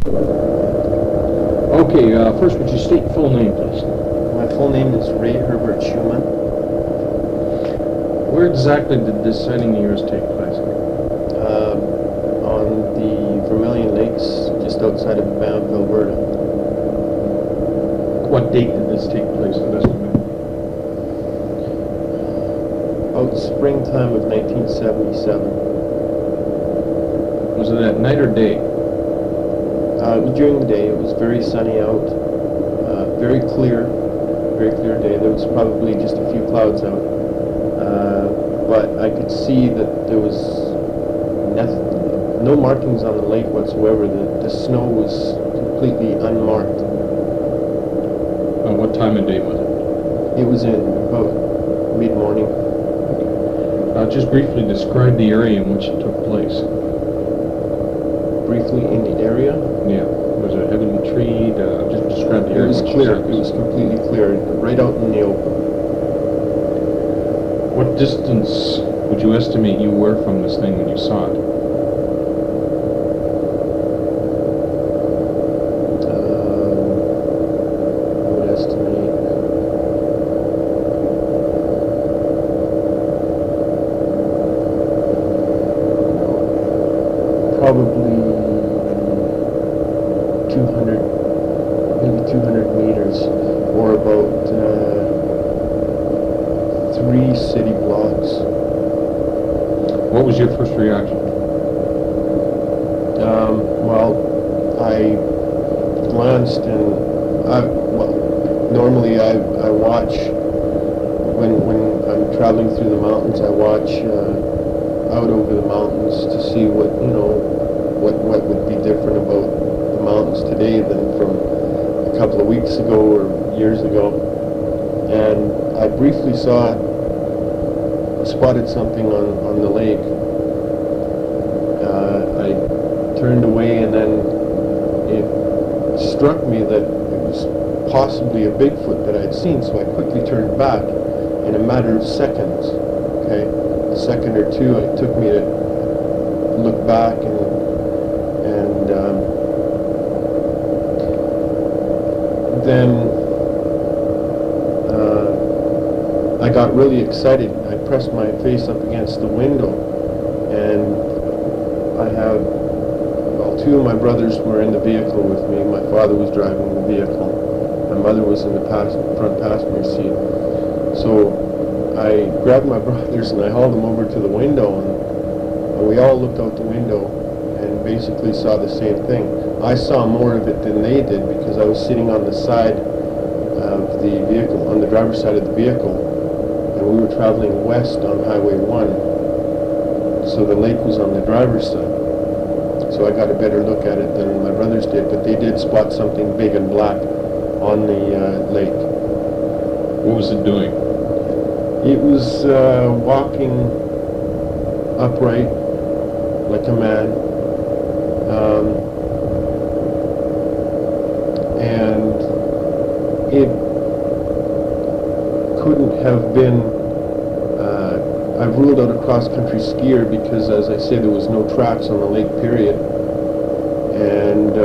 Okay, first would you state your full name, please? My full name is Ray Herbert Schumann. Where exactly did this sighting of yours take place? On the Vermilion Lakes, just outside of Banff, Alberta. What date did this take place in this one? About springtime of 1977. Was it at night or day? It was during the day. It was very sunny out, very clear day. There was probably just a few clouds out, but I could see that there was no markings on the lake whatsoever. The snow was completely unmarked. What time of day was it? It was in about mid-morning. Just briefly describe the area in which it took place. Briefly in the area? Yeah. Was it heavily treed? Just describe the area. It was clear. It was completely clear, right out in the open. What distance would you estimate you were from this thing when you saw it? I would estimate probably 200, maybe 200 meters, or about 3 city blocks. What was your first reaction? Well, I glanced and normally I watch when I'm traveling through the mountains. I watch out over the mountains to see what would be different about the mountains today than from a couple of weeks ago or years ago. And I briefly spotted something on the lake. I turned away, and then it struck me that it was possibly a Bigfoot that I'd seen, so I quickly turned back. In a matter of seconds, okay, a second or two, it took me to look back and then I got really excited. I pressed my face up against the window, and I had, well, 2 of my brothers were in the vehicle with me. My father was driving the vehicle. My mother was in the front passenger seat. So I grabbed my brothers and I hauled them over to the window, and we all looked out the window and basically saw the same thing. I saw more of it than they did because I was sitting on the side of the vehicle, on the driver's side of the vehicle, and we were traveling west on Highway 1, so the lake was on the driver's side. So I got a better look at it than my brothers did, but they did spot something big and black on the lake. What was it doing? It was walking upright like a man, and it couldn't have been, I've ruled out a cross-country skier because, as I said, there was no tracks on the lake, period. And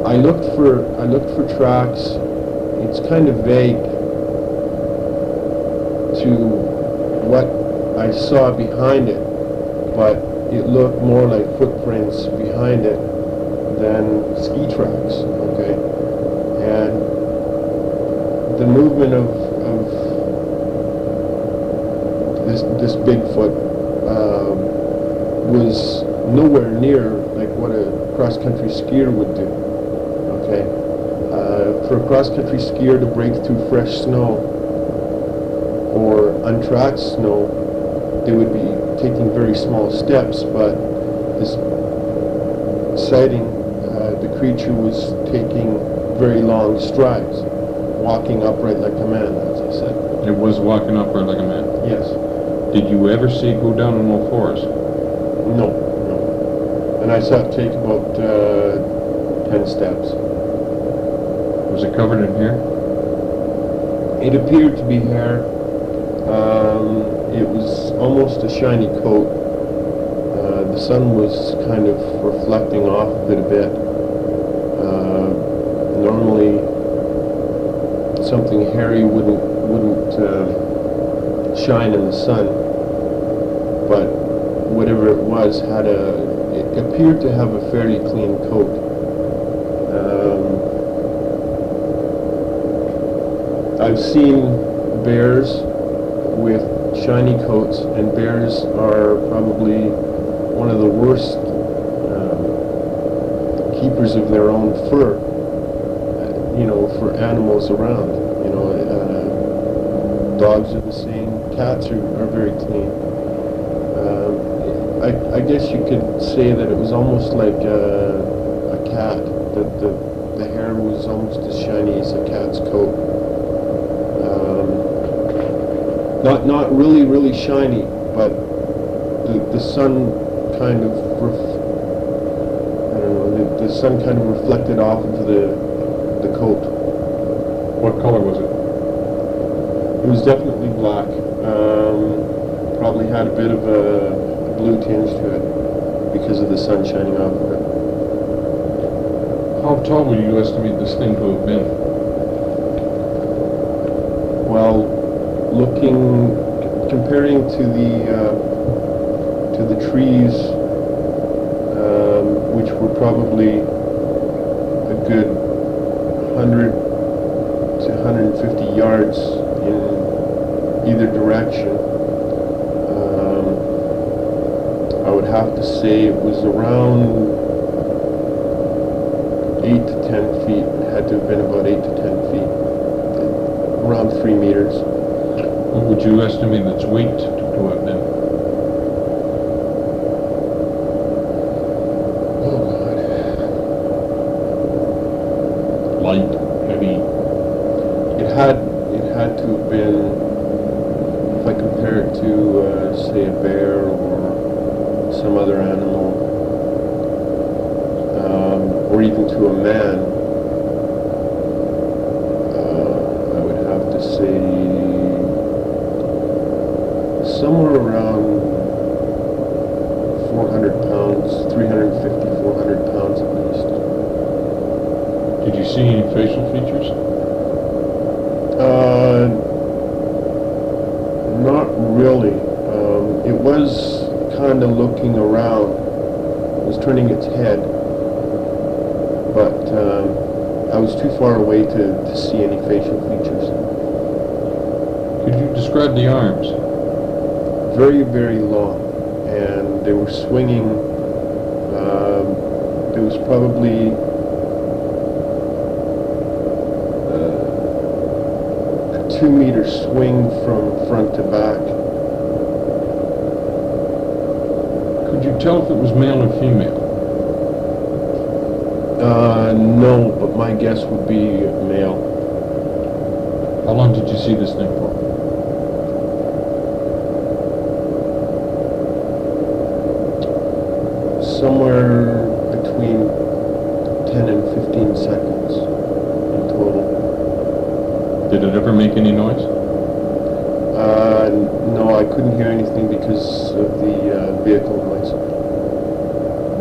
I looked for tracks. It's kind of vague to what I saw behind it, but it looked more like footprints behind it than ski tracks, okay? And the movement of this Bigfoot was nowhere near like what a cross-country skier would do, okay? For a cross-country skier to break through fresh snow or untracked snow, they would be taking very small steps, but this sighting, the creature was taking very long strides, walking upright like a man, as I said. It was walking upright like a man? Yes. Did you ever see it go down on all fours? No. And I saw it take about 10 steps. Was it covered in hair? It appeared to be hair. It was almost a shiny coat. The sun was kind of reflecting off of it a bit. Normally, something hairy wouldn't shine in the sun, but whatever it was it appeared to have a fairly clean coat. I've seen bears with shiny coats, and bears are probably one of the worst keepers of their own fur, for animals around. Dogs are the same, cats are very clean. I guess you could say that it was almost like a cat, that the hair was almost as shiny as a cat's coat. Not really shiny, but the sun kind of the sun kind of reflected off of the coat. What color was it? It was definitely black. Probably had a bit of a blue tinge to it because of the sun shining off of it. How tall would you estimate this thing to have been? Well, comparing to the trees, which were probably a good 100 to 150 yards in either direction, I would have to say it was around 8 to 10 feet. It had to have been about 8 to 10 feet, around 3 meters. What would you estimate its weight to have been? Oh God. Light, heavy? It had to have been, if I compare it to, say, a bear or some other animal, or even to a man, I would have to say somewhere around 400 pounds, 350, 400 pounds at least. Did you see any facial features? Not really. It was kind of looking around. It was turning its head, but I was too far away to see any facial features. Could you describe the arms? Very, very long, and they were swinging. There was probably a 2-meter swing from front to back. Could you tell if it was male or female? No, but my guess would be male. How long did you see this thing for? Somewhere between 10 and 15 seconds in total. Did it ever make any noise? No, I couldn't hear anything because of the vehicle noise.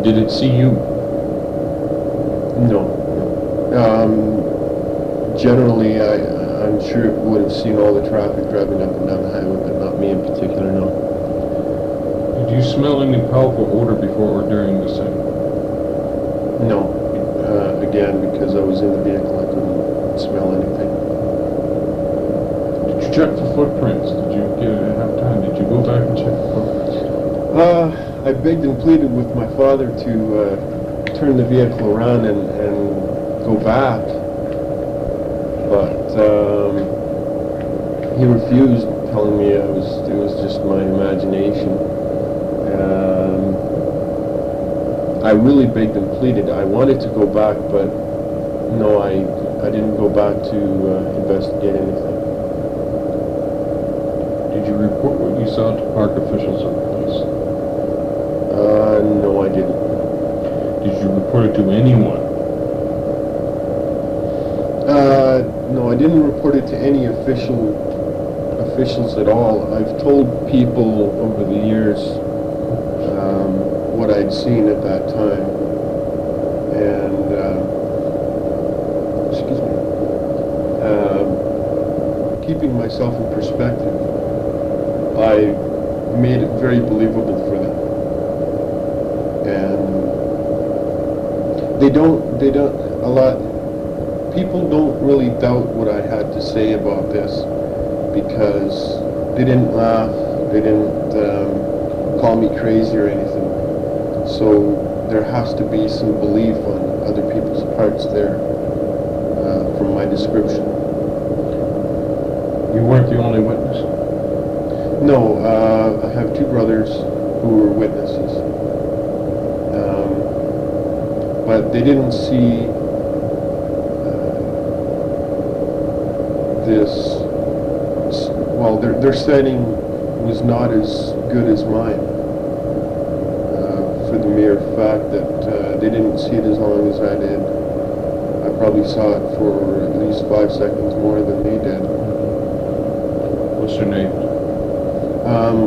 Did it see you? No. Generally, I'm sure it would have seen all the traffic driving up and down the highway, but not me in particular, no. Did you smell any powerful odor before or during the sighting? No. Again, because I was in the vehicle, I couldn't smell anything. Did you check for footprints? Did you have time? Did you go back and check for footprints? I begged and pleaded with my father to turn the vehicle around and go back, but he refused, telling me it was just my imagination. I really begged and pleaded. I wanted to go back, but no, I didn't go back to investigate anything. Did you report what you saw to park officials or police? No, I didn't. Did you report it to anyone? No, I didn't report it to any officials at all. I've told people over the years what I'd had seen at that time. And, excuse me, keeping myself in perspective, I made it very believable for them. And people don't really doubt what I had to say about this, because they didn't laugh, they didn't call me crazy or anything. So there has to be some belief on other people's parts there from my description. You weren't the only witness? No, I have two brothers who were witnesses. But they didn't see this. Well, their sighting was not as good as mine, for the mere fact that they didn't see it as long as I did. I probably saw it for at least 5 seconds more than they did. What's their name?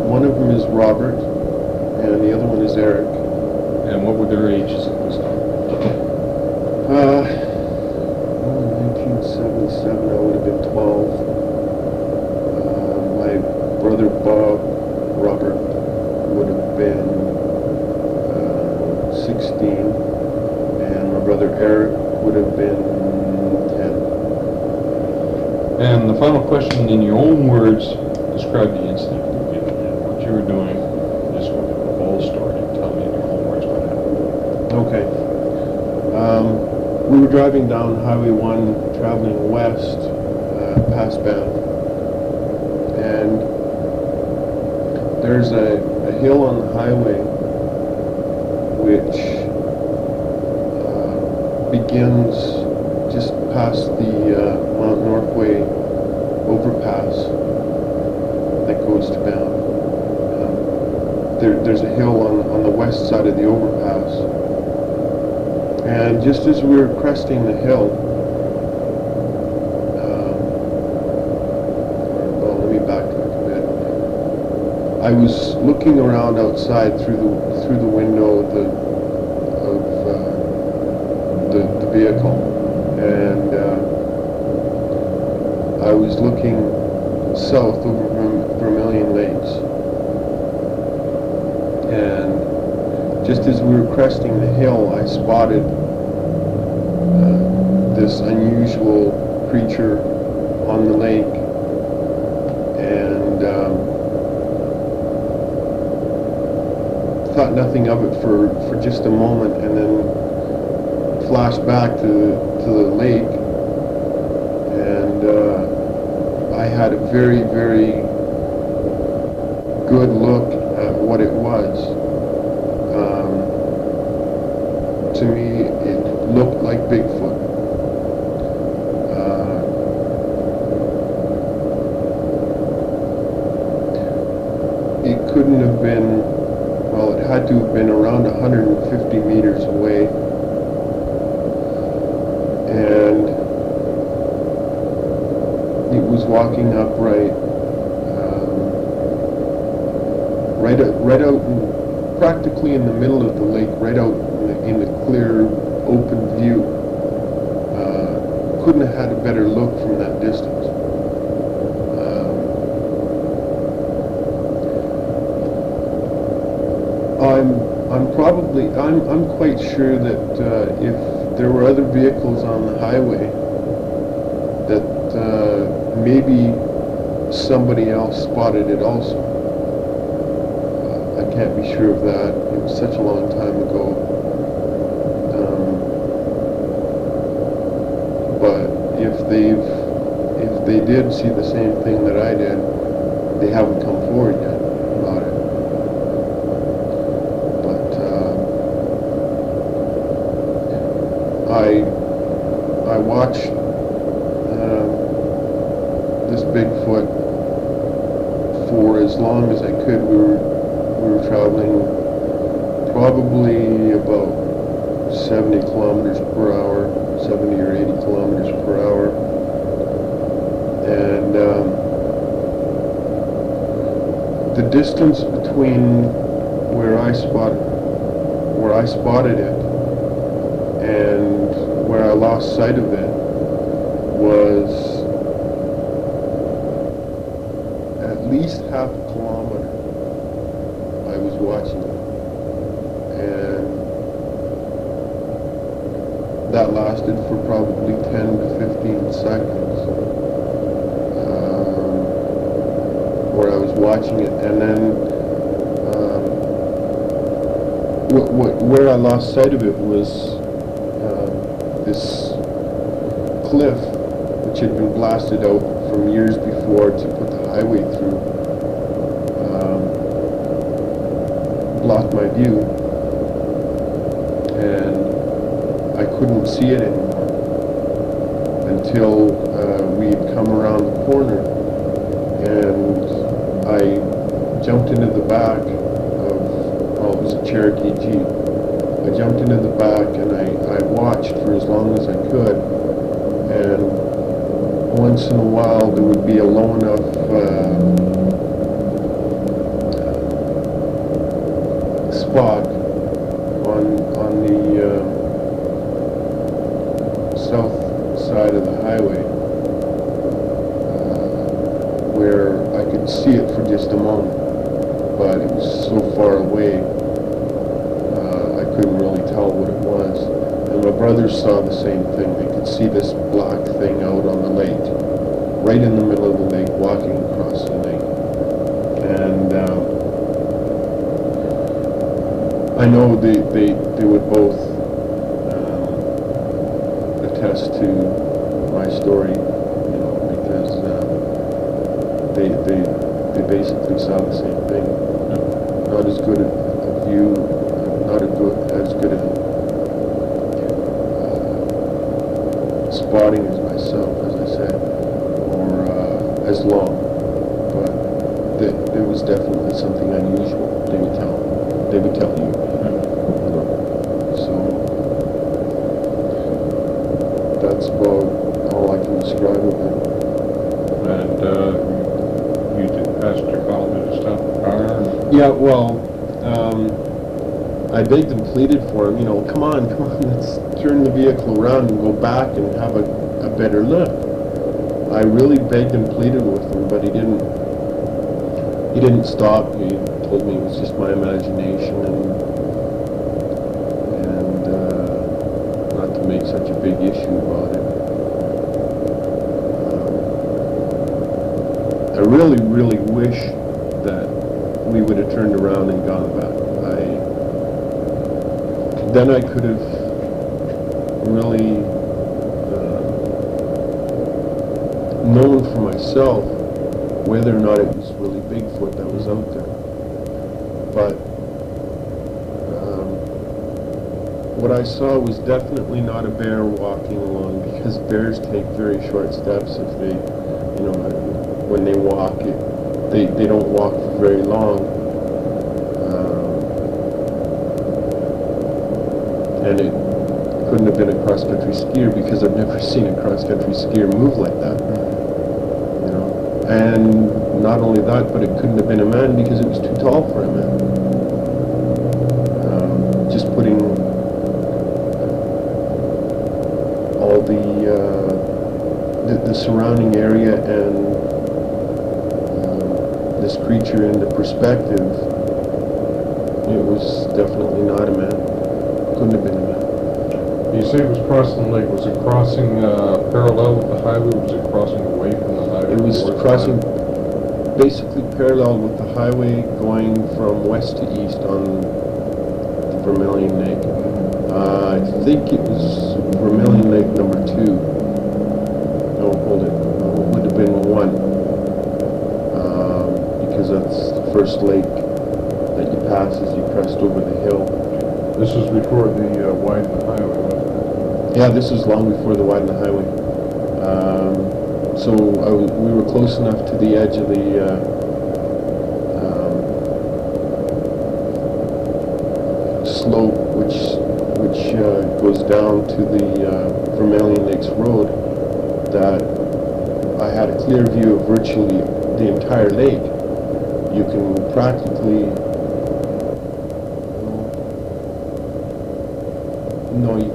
One of them is Robert, and the other one is Eric. And what were their ages at this time? In 1977, I would have been 12. My brother Bob, Robert, would have been 16, and my brother Eric would have been 10. And the final question, in your own words, describe the incident. What you were doing, just a whole story. Tell me in your own words what happened. Okay. We were driving down Highway 1, traveling west, past Banff, and there's a hill on the highway which begins just past the Mount Northway overpass that goes to Banff. There's a hill on the west side of the overpass. And just as we were cresting the hill, well, let me backtrack a bit. I was looking around outside through the window of the vehicle, and I was looking south over Vermilion Lakes. And just as we were cresting the hill, I spotted this unusual creature on the lake, and thought nothing of it for just a moment, and then flashed back to the lake, and I had a very, very good look at what it was. To me, it looked like Bigfoot. It couldn't have been, well, it had to have been around 150 meters away. And it was walking upright, right out practically in the middle of the lake, right out in the clear, open view. Couldn't have had a better look from that distance. I'm quite sure that if there were other vehicles on the highway, that maybe somebody else spotted it also. I can't be sure of that. It was such a long time ago. But if they did see the same thing that I did, they haven't come forward yet about it. But I watched this Bigfoot for as long as I could. We were traveling probably about 70 kilometers per hour, 70 or 80 kilometers per hour. And the distance between where I spotted where I spotted it and where I lost sight of it was at least half a kilometer. I was watching it, and that lasted for probably 10 to 15 seconds, where I was watching it, and then where I lost sight of it was this cliff, which had been blasted out from years before to put the highway through, blocked my view, and I couldn't see it anymore until we had come around the corner, and I jumped into the back of, well, it was a Cherokee Jeep. I jumped into the back and I watched for as long as I could, and once in a while there would be a low enough spot on the south side of the highway where I could see it for just a moment, but it was so far away I couldn't really tell what it was. And my brothers saw the same thing. They could see this black thing out on the lake, right in the middle of the lake, walking across the lake. And I know they would both attest to my story, you know, because they basically saw the same thing. Not as good a view, not as good a spotting as myself, as I said, or as long, but it was definitely something unusual. They would tell you. So that's about all I can describe of it. And you asked your father to stop the car? Yeah, well, I begged and pleaded for him, you know, come on, let's turn the vehicle around and go back and have a better look. I really begged and pleaded with him, but he didn't stop. He told me it was just my imagination and not to make such a big issue about it. I really, really wish that we would have turned around and gone back. Then I could have really known for myself whether or not it was really Bigfoot that was out there. But what I saw was definitely not a bear walking along, because bears take very short steps if they, you know, when they walk, they don't walk for very long. And it couldn't have been a cross-country skier, because I've never seen a cross-country skier move like that. You know, and not only that, but it couldn't have been a man, because it was too tall for a man. Just putting all the surrounding area and this creature into perspective, it was definitely not a man. Couldn't have been a man. You say it was crossing the lake. Was it crossing parallel with the highway? Was it crossing away from the highway? It was crossing basically parallel with the highway, going from west to east on the Vermilion Lake. I think it was Vermilion Lake number 2. No, hold it. No, it would have been 1. Because that's the first lake that you pass as you crest over the hill. This was before the widen the highway, wasn't it? Yeah, this was long before the widen the highway. So we were close enough to the edge of the slope, which goes down to the Vermilion Lakes Road, that I had a clear view of virtually the entire lake. You can practically No, you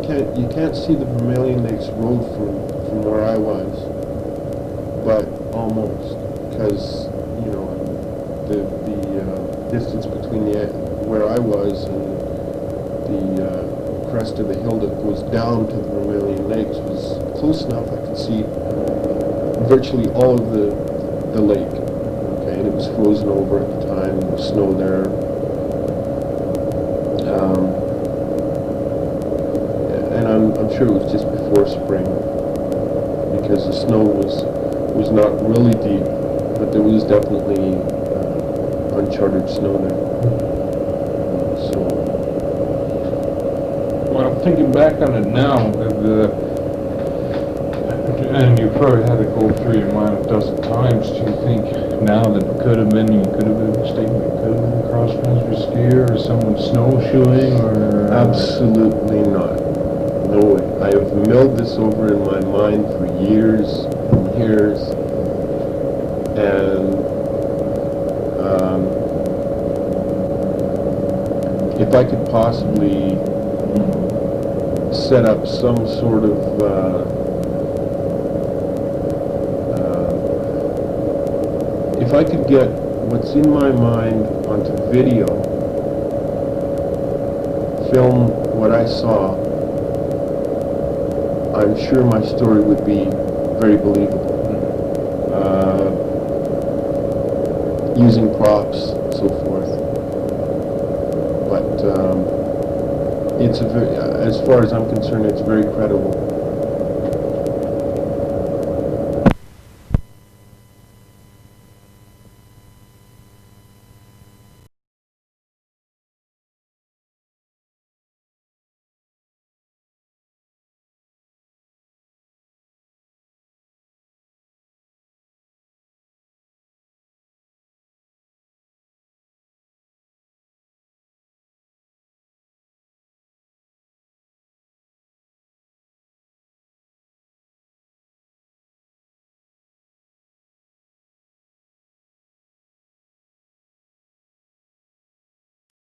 can't see the Vermilion Lakes Road from where I was, but almost, because the distance between where I was and the crest of the hill that goes down to the Vermilion Lakes was close enough. I could see virtually all of the lake. Okay, and it was frozen over at the time. There was snow there. And I'm sure it was just before spring, because the snow was not really deep, but there was definitely uncharted snow there. So, well, thinking back on it now, and you probably had to go through your mind a dozen times, do you think now that it could have been, you could have been mistaken, it could have been a cross-country skier or someone snowshoeing, or... Absolutely not. No way. I have milled this over in my mind for years and years, and if I could possibly set up some sort of if I could get what's in my mind onto video, film what I saw, I'm sure my story would be very believable. Using props, so forth. But it's as far as I'm concerned, it's very credible.